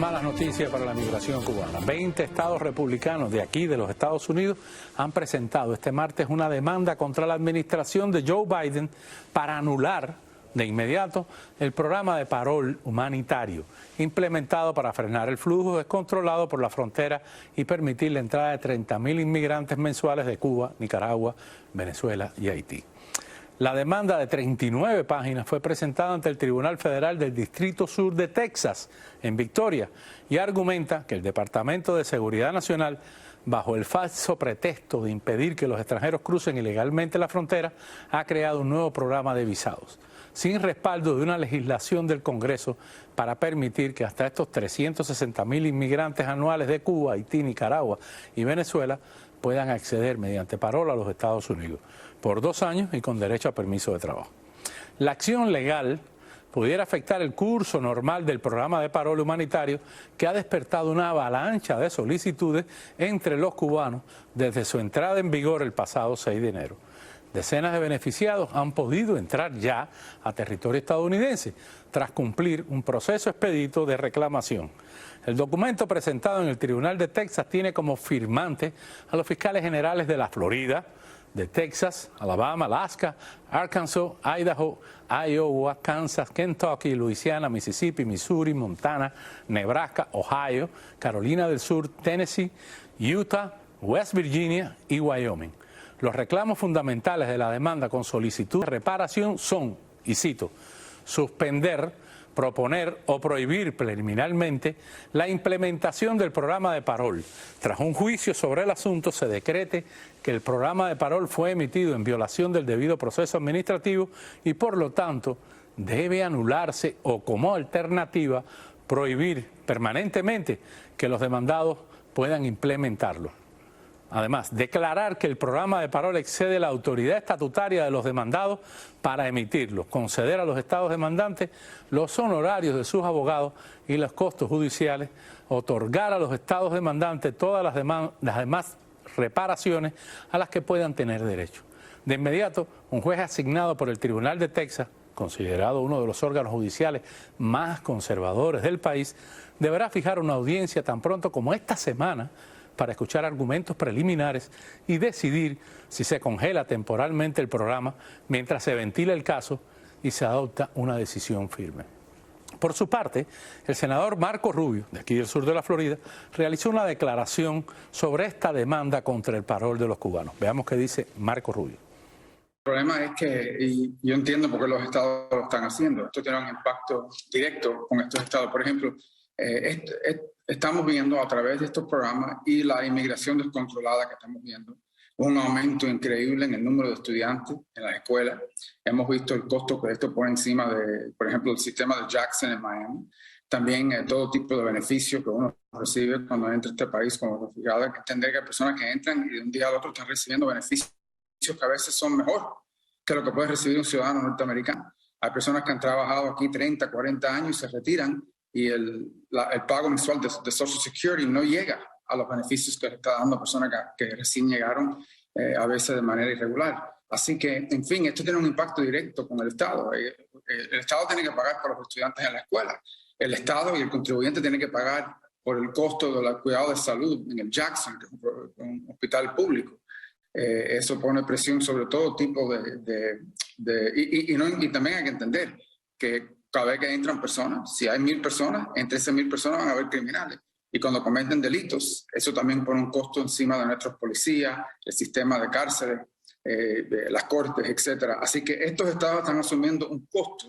Malas noticias para la migración cubana. 20 estados republicanos de aquí, de los Estados Unidos, han presentado este martes una demanda contra la administración de Joe Biden para anular de inmediato el programa de parol humanitario implementado para frenar el flujo descontrolado por la frontera y permitir la entrada de 30.000 inmigrantes mensuales de Cuba, Nicaragua, Venezuela y Haití. La demanda de 39 páginas fue presentada ante el Tribunal Federal del Distrito Sur de Texas, en Victoria, y argumenta que el Departamento de Seguridad Nacional, bajo el falso pretexto de impedir que los extranjeros crucen ilegalmente la frontera, ha creado un nuevo programa de visados, sin respaldo de una legislación del Congreso para permitir que hasta estos 360.000 inmigrantes anuales de Cuba, Haití, Nicaragua y Venezuela puedan acceder mediante parol a los Estados Unidos por 2 años y con derecho a permiso de trabajo. La acción legal pudiera afectar el curso normal del programa de parol humanitario que ha despertado una avalancha de solicitudes entre los cubanos desde su entrada en vigor el pasado 6 de enero. Decenas de beneficiados han podido entrar ya a territorio estadounidense tras cumplir un proceso expedito de reclamación. El documento presentado en el Tribunal de Texas tiene como firmantes a los fiscales generales de la Florida, de Texas, Alabama, Alaska, Arkansas, Idaho, Iowa, Kansas, Kentucky, Luisiana, Mississippi, Missouri, Montana, Nebraska, Ohio, Carolina del Sur, Tennessee, Utah, West Virginia y Wyoming. Los reclamos fundamentales de la demanda con solicitud de reparación son, y cito, suspender, proponer o prohibir preliminarmente la implementación del programa de parol. Tras un juicio sobre el asunto, se decrete que el programa de parol fue emitido en violación del debido proceso administrativo y, por lo tanto, debe anularse o, como alternativa, prohibir permanentemente que los demandados puedan implementarlo. Además, declarar que el programa de parol excede la autoridad estatutaria de los demandados para emitirlo, conceder a los estados demandantes los honorarios de sus abogados y los costos judiciales, otorgar a los estados demandantes todas las demás reparaciones a las que puedan tener derecho. De inmediato, un juez asignado por el Tribunal de Texas, considerado uno de los órganos judiciales más conservadores del país, deberá fijar una audiencia tan pronto como esta semana para escuchar argumentos preliminares y decidir si se congela temporalmente el programa mientras se ventila el caso y se adopta una decisión firme. Por su parte, el senador Marco Rubio, de aquí del sur de la Florida, realizó una declaración sobre esta demanda contra el parol de los cubanos. Veamos qué dice Marco Rubio. El problema es que, y yo entiendo por qué los estados lo están haciendo, esto tiene un impacto directo con estos estados. Por ejemplo, estamos viendo a través de estos programas y la inmigración descontrolada que estamos viendo, un aumento increíble en el número de estudiantes en las escuelas. Hemos visto el costo que esto pone encima de, por ejemplo, el sistema de Jackson en Miami. También todo tipo de beneficios que uno recibe cuando entra a este país como refugiado. Hay que entender que hay personas que entran y de un día al otro están recibiendo beneficios que a veces son mejor que lo que puede recibir un ciudadano norteamericano. Hay personas que han trabajado aquí 30, 40 años y se retiran y el pago mensual de Social Security no llega a los beneficios que le está dando a personas que recién llegaron, a veces de manera irregular. Así que, en fin, esto tiene un impacto directo con el Estado. El Estado tiene que pagar por los estudiantes en la escuela. El Estado y el contribuyente tienen que pagar por el costo del cuidado de salud en el Jackson, que es un hospital público. Eso pone presión sobre todo tipo y también hay que entender que cada vez que entran personas, si hay 1.000 personas, entre esas 1.000 personas van a haber criminales. Y cuando cometen delitos, eso también pone un costo encima de nuestros policías, el sistema de cárceles, las cortes, etc. Así que estos estados están asumiendo un costo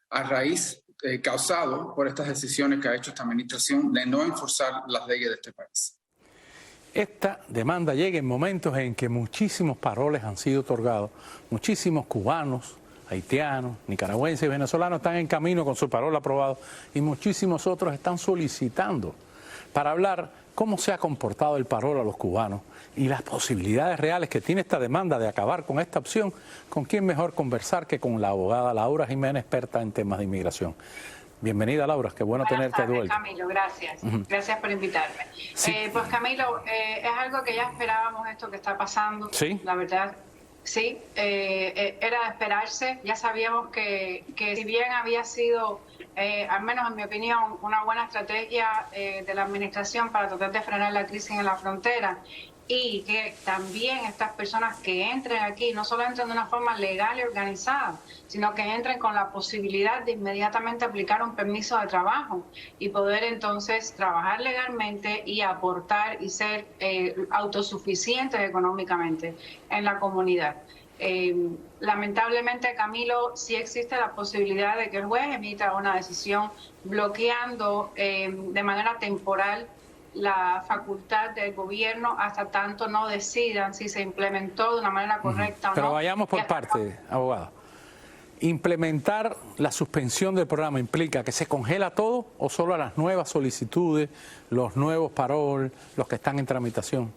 a raíz causado por estas decisiones que ha hecho esta administración de no enforzar las leyes de este país. Esta demanda llega en momentos en que muchísimos paroles han sido otorgados, muchísimos cubanos, haitianos, nicaragüenses y venezolanos están en camino con su parol aprobado y muchísimos otros están solicitando para hablar cómo se ha comportado el parol a los cubanos y las posibilidades reales que tiene esta demanda de acabar con esta opción. ¿Con quién mejor conversar que con la abogada Laura Jiménez, experta en temas de inmigración? Bienvenida, Laura, qué bueno tenerte de vuelta. Camilo, gracias. Gracias por invitarme. Sí. Pues Camilo, es algo que ya esperábamos esto que está pasando. Sí. La verdad, sí, era de esperarse. Ya sabíamos que si bien había sido al menos en mi opinión, una buena estrategia de la administración para tratar de frenar la crisis en la frontera, y que también estas personas que entren aquí no solo entren de una forma legal y organizada, sino que entren con la posibilidad de inmediatamente aplicar un permiso de trabajo y poder entonces trabajar legalmente y aportar y ser autosuficientes económicamente en la comunidad. Lamentablemente, Camilo, sí existe la posibilidad de que el juez emita una decisión bloqueando de manera temporal la facultad del gobierno hasta tanto no decidan si se implementó de una manera correcta o no. Pero vayamos por parte, abogado. ¿Implementar la suspensión del programa implica que se congela todo o solo a las nuevas solicitudes, los nuevos parol, los que están en tramitación?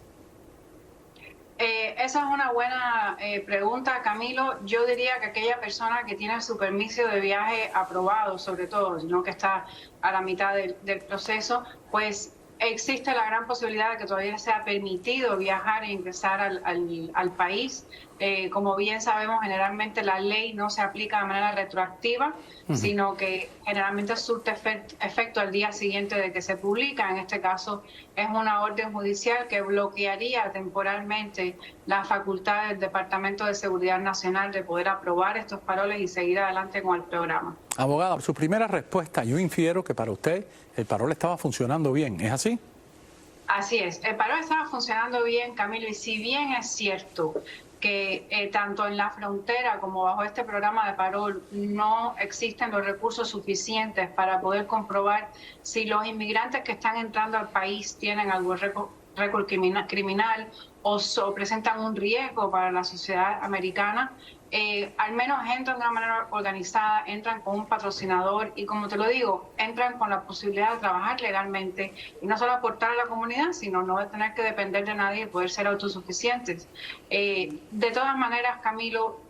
Esa es una buena pregunta, Camilo. Yo diría que aquella persona que tiene su permiso de viaje aprobado, sobre todo, no que está a la mitad del proceso, pues existe la gran posibilidad de que todavía sea permitido viajar e ingresar al país. Como bien sabemos, generalmente la ley no se aplica de manera retroactiva, sino que generalmente surte efecto al día siguiente de que se publica. En este caso es una orden judicial que bloquearía temporalmente la facultad del Departamento de Seguridad Nacional de poder aprobar estos paroles y seguir adelante con el programa. Abogada, por su primera respuesta, yo infiero que para usted el parol estaba funcionando bien, ¿es así? Así es, el parol estaba funcionando bien, Camilo, y si bien es cierto que tanto en la frontera como bajo este programa de parol no existen los recursos suficientes para poder comprobar si los inmigrantes que están entrando al país tienen algún récord criminal o presentan un riesgo para la sociedad americana, al menos entran de una manera organizada, entran con un patrocinador y, como te lo digo, entran con la posibilidad de trabajar legalmente y no solo aportar a la comunidad, sino no de tener que depender de nadie y poder ser autosuficientes. De todas maneras, Camilo,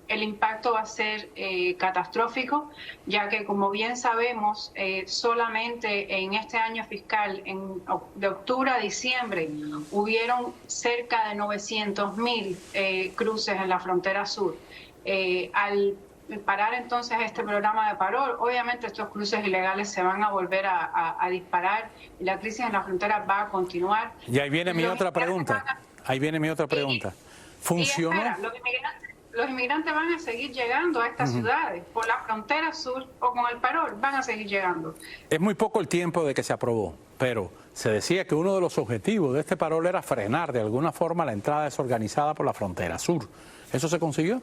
el impacto va a ser catastrófico, ya que, como bien sabemos, solamente en este año fiscal, de octubre a diciembre, hubieron cerca de 900.000 cruces en la frontera sur. Al parar entonces este programa de parol, obviamente estos cruces ilegales se van a volver a disparar y la crisis en la frontera va a continuar. Y ahí viene mi otra pregunta. ¿Funcionó? Y espera, los inmigrantes van a seguir llegando a estas ciudades, por la frontera sur o con el parol, van a seguir llegando. Es muy poco el tiempo de que se aprobó, pero se decía que uno de los objetivos de este parol era frenar de alguna forma la entrada desorganizada por la frontera sur. ¿Eso se consiguió?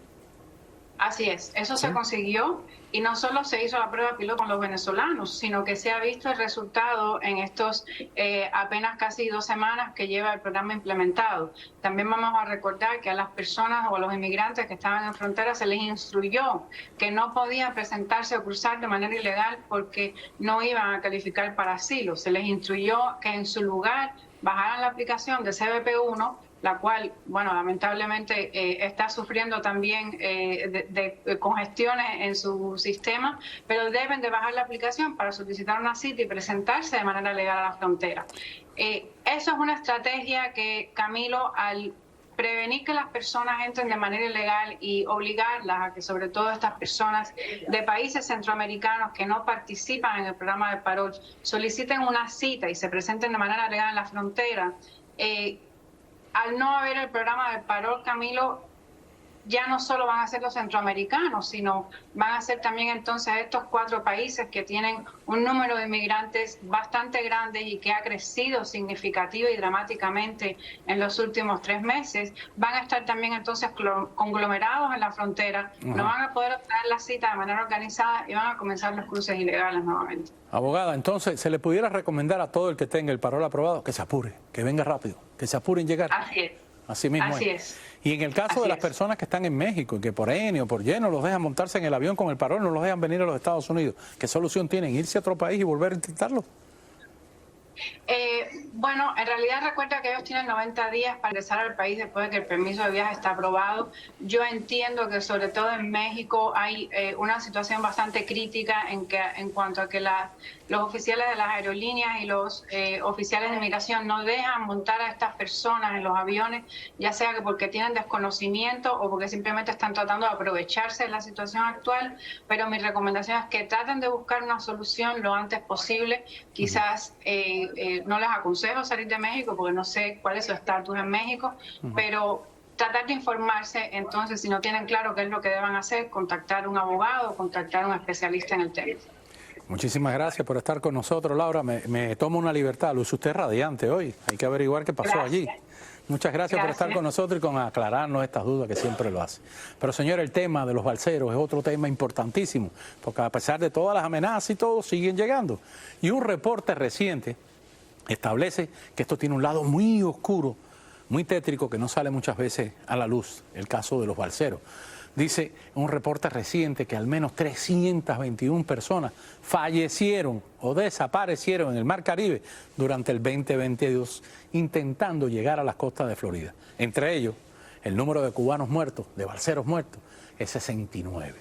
Así es, eso se consiguió, y no solo se hizo la prueba piloto con los venezolanos, sino que se ha visto el resultado en estos apenas casi 2 semanas que lleva el programa implementado. También vamos a recordar que a las personas o a los inmigrantes que estaban en frontera se les instruyó que no podían presentarse o cruzar de manera ilegal porque no iban a calificar para asilo. Se les instruyó que en su lugar bajaran la aplicación de CBP-1, la cual, bueno, lamentablemente está sufriendo también de congestiones en su sistema, pero deben de bajar la aplicación para solicitar una cita y presentarse de manera legal a la frontera. Eso es una estrategia que, Camilo, al prevenir que las personas entren de manera ilegal y obligarlas a que, sobre todo estas personas de países centroamericanos que no participan en el programa de parol, soliciten una cita y se presenten de manera legal en la frontera, al no haber el programa del parol, Camilo, ya no solo van a ser los centroamericanos, sino van a ser también entonces estos 4 países que tienen un número de inmigrantes bastante grande y que ha crecido significativa y dramáticamente en los últimos 3 meses, van a estar también entonces conglomerados en la frontera, no van a poder obtener la cita de manera organizada y van a comenzar los cruces ilegales nuevamente. Abogada, entonces, ¿se le pudiera recomendar a todo el que tenga el parol aprobado que se apure, que venga rápido, que se apure en llegar? Así es. Así mismo Así es. es. Y en el caso de las personas que están en México y que por N o por Y no los dejan montarse en el avión con el parol, no los dejan venir a los Estados Unidos, ¿qué solución tienen? ¿Irse a otro país y volver a intentarlo? Bueno, en realidad recuerda que ellos tienen 90 días para regresar al país después de que el permiso de viaje está aprobado. Yo entiendo que sobre todo en México hay una situación bastante crítica en cuanto a que los oficiales de las aerolíneas y los oficiales de inmigración no dejan montar a estas personas en los aviones, ya sea que porque tienen desconocimiento o porque simplemente están tratando de aprovecharse de la situación actual, pero mi recomendación es que traten de buscar una solución lo antes posible. Quizás no les aconsejo salir de México porque no sé cuál es su estatus en México, pero tratar de informarse. Entonces, si no tienen claro qué es lo que deben hacer, contactar a un abogado, contactar a un especialista en el tema. Muchísimas gracias por estar con nosotros, Laura. Me tomo una libertad. Luce usted radiante hoy. Hay que averiguar qué pasó allí. Muchas gracias por estar con nosotros y con aclararnos estas dudas que siempre lo hace. Pero, señor, el tema de los balseros es otro tema importantísimo, porque a pesar de todas las amenazas y todo, siguen llegando. Y un reporte reciente establece que esto tiene un lado muy oscuro, muy tétrico, que no sale muchas veces a la luz, el caso de los balseros. Dice un reporte reciente que al menos 321 personas fallecieron o desaparecieron en el Mar Caribe durante el 2022 intentando llegar a las costas de Florida. Entre ellos, el número de cubanos muertos, de balseros muertos, es 69.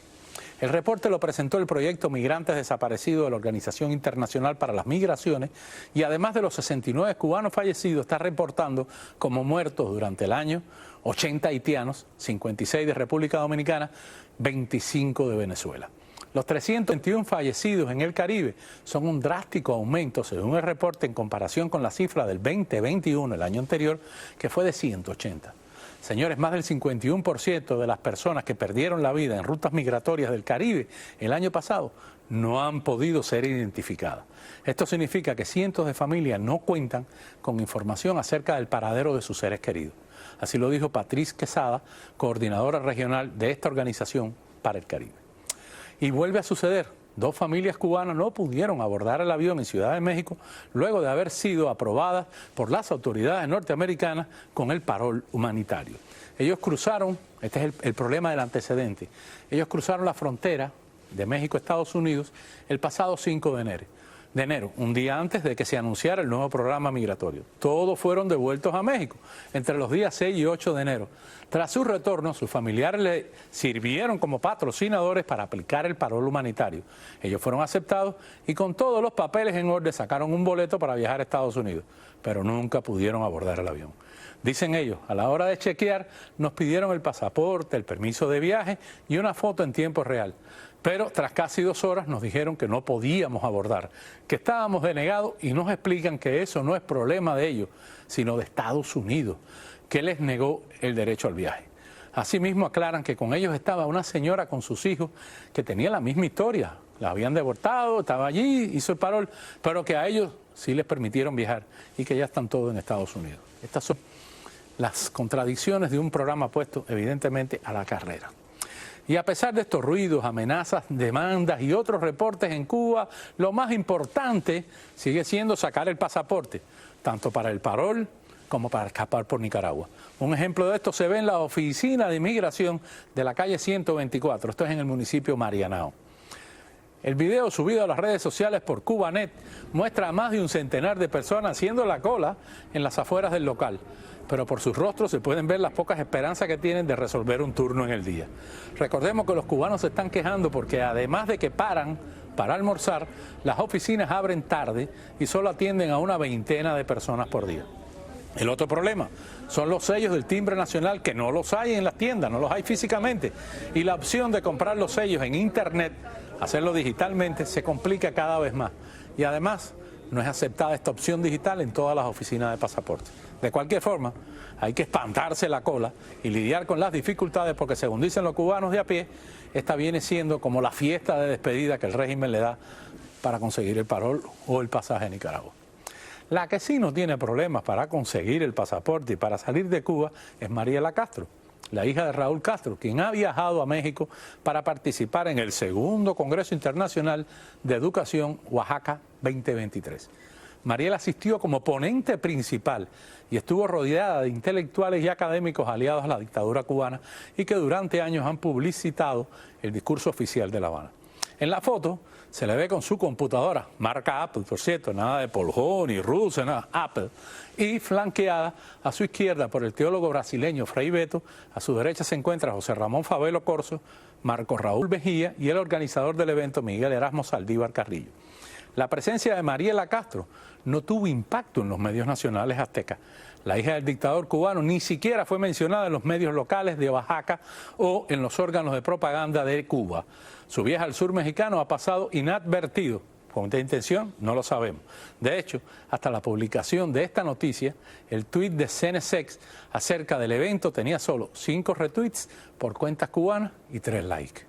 El reporte lo presentó el proyecto Migrantes Desaparecidos de la Organización Internacional para las Migraciones y además de los 69 cubanos fallecidos, está reportando como muertos durante el año 80 haitianos, 56 de República Dominicana, 25 de Venezuela. Los 321 fallecidos en el Caribe son un drástico aumento, según el reporte, en comparación con la cifra del 2021, el año anterior, que fue de 180. Señores, más del 51% de las personas que perdieron la vida en rutas migratorias del Caribe el año pasado no han podido ser identificadas. Esto significa que cientos de familias no cuentan con información acerca del paradero de sus seres queridos. Así lo dijo Patrice Quesada, coordinadora regional de esta organización para el Caribe. Y vuelve a suceder. 2 familias cubanas no pudieron abordar el avión en Ciudad de México luego de haber sido aprobadas por las autoridades norteamericanas con el parol humanitario. Ellos cruzaron, este es el problema del antecedente, ellos cruzaron la frontera de México a Estados Unidos el pasado 5 de enero, un día antes de que se anunciara el nuevo programa migratorio. Todos fueron devueltos a México entre los días 6 y 8 de enero. Tras su retorno, sus familiares le sirvieron como patrocinadores para aplicar el parol humanitario. Ellos fueron aceptados y con todos los papeles en orden sacaron un boleto para viajar a Estados Unidos, pero nunca pudieron abordar el avión. Dicen ellos, a la hora de chequear, nos pidieron el pasaporte, el permiso de viaje y una foto en tiempo real. Pero tras casi 2 horas nos dijeron que no podíamos abordar, que estábamos denegados y nos explican que eso no es problema de ellos, sino de Estados Unidos, que les negó el derecho al viaje. Asimismo aclaran que con ellos estaba una señora con sus hijos que tenía la misma historia. La habían deportado, estaba allí, hizo el parol, pero que a ellos sí les permitieron viajar y que ya están todos en Estados Unidos. Estas son las contradicciones de un programa puesto evidentemente a la carrera. Y a pesar de estos ruidos, amenazas, demandas y otros reportes en Cuba, lo más importante sigue siendo sacar el pasaporte, tanto para el parol como para escapar por Nicaragua. Un ejemplo de esto se ve en la oficina de inmigración de la calle 124, esto es en el municipio Marianao. El video subido a las redes sociales por Cubanet muestra a más de un centenar de personas haciendo la cola en las afueras del local, pero por sus rostros se pueden ver las pocas esperanzas que tienen de resolver un turno en el día. Recordemos que los cubanos se están quejando porque además de que paran para almorzar, las oficinas abren tarde y solo atienden a una veintena de personas por día. El otro problema son los sellos del timbre nacional, que no los hay en las tiendas, no los hay físicamente, y la opción de comprar los sellos en internet, hacerlo digitalmente, se complica cada vez más. Y además, no es aceptada esta opción digital en todas las oficinas de pasaporte. De cualquier forma, hay que espantarse la cola y lidiar con las dificultades porque, según dicen los cubanos de a pie, esta viene siendo como la fiesta de despedida que el régimen le da para conseguir el parol o el pasaje a Nicaragua. La que sí no tiene problemas para conseguir el pasaporte y para salir de Cuba es Mariela Castro, la hija de Raúl Castro, quien ha viajado a México para participar en el segundo Congreso Internacional de Educación Oaxaca 2023. Mariela asistió como ponente principal y estuvo rodeada de intelectuales y académicos aliados a la dictadura cubana y que durante años han publicitado el discurso oficial de La Habana. En la foto se le ve con su computadora, marca Apple, por cierto, nada de Polhón ni Russo, nada, Apple, y flanqueada a su izquierda por el teólogo brasileño Frei Beto, a su derecha se encuentra José Ramón Favelo Corso, Marco Raúl Mejía y el organizador del evento, Miguel Erasmo Saldívar Carrillo. La presencia de Mariela Castro no tuvo impacto en los medios nacionales aztecas. La hija del dictador cubano ni siquiera fue mencionada en los medios locales de Oaxaca o en los órganos de propaganda de Cuba. Su viaje al sur mexicano ha pasado inadvertido. ¿Con qué intención? No lo sabemos. De hecho, hasta la publicación de esta noticia, el tuit de CNSX acerca del evento tenía solo 5 retweets por cuentas cubanas y 3 likes.